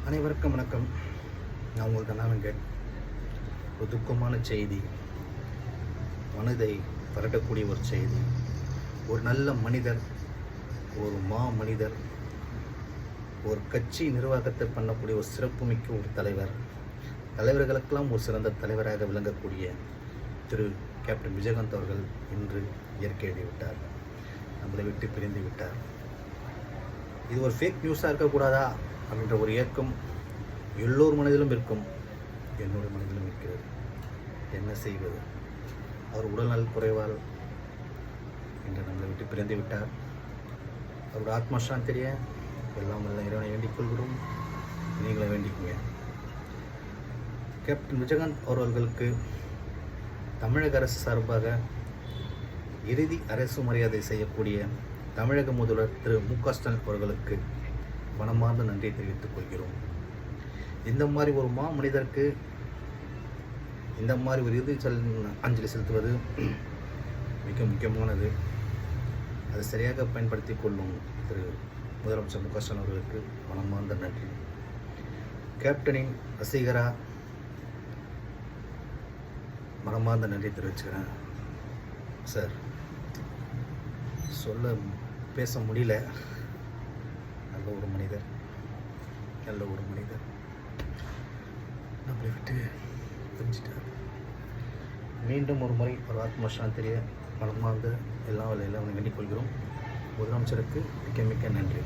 அனைவருக்கும் வணக்கம். நான் உங்கள் கண்ணாவெங்கட். ஒரு துக்கமான செய்தி, மனதை பரட்டக்கூடிய ஒரு செய்தி. ஒரு நல்ல மனிதர், ஒரு மனிதர், ஒரு கட்சி நிர்வாகத்தை பண்ணக்கூடிய ஒரு சிறப்புமிக்க ஒரு தலைவர்களுக்கெல்லாம் ஒரு சிறந்த தலைவராக விளங்கக்கூடிய திரு கேப்டன் விஜயகாந்த் அவர்கள் இன்று இயற்கை எழுதிவிட்டார். நம்மளை விட்டு பிரிந்து விட்டார். இது ஒரு ஃபேக் நியூஸாக இருக்கக்கூடாதா அப்படின்ற ஒரு இயக்கம் எல்லோர் மனதிலும் இருக்கும், என்னுடைய மனதிலும் இருக்கிறது. என்ன செய்வது? அவர் உடல்நல குறைவால் இன்று நம்மளை விட்டு பிரிந்து விட்டார். அவருடைய ஆத்மா சாந்திய எல்லாம் வல்ல இறைவனை வேண்டிக் கொள்கிறோம். நீங்களே வேண்டிக்குங்க. கேப்டன் விஜயகாந்த் அவர்களுக்கு தமிழக அரசு சார்பாக இறுதி அரசு மரியாதை செய்யக்கூடிய தமிழக முதல்வர் திரு மு.க.ஸ்டாலின் அவர்களுக்கு மனமார்ந்த நன்றியை தெரிவித்துக் கொள்கிறோம். இந்த மாதிரி ஒரு மனிதருக்கு இந்த மாதிரி ஒரு இறுதி அஞ்சலி செலுத்துவது மிக முக்கியமானது. அதை சரியாக பயன்படுத்தி கொள்ளும் திரு முதலமைச்சர் மு.க.ஸ்டாலின் அவர்களுக்கு மனமார்ந்த நன்றி. கேப்டனின் ரசிகரா மனமார்ந்த நன்றி தெரிவிச்சுக்கிறேன் சார். பேச முடியல. நல்ல ஒரு மனிதர் நம்மளை விட்டு பிரிஞ்சிட்டார். மீண்டும் ஒரு முறை ஒரு ஆத்ம சாந்திய மனமார்ந்த எல்லாம் வேண்டிக் கொள்கிறோம். முதலமைச்சருக்கு மிக்க மிக்க நன்றி.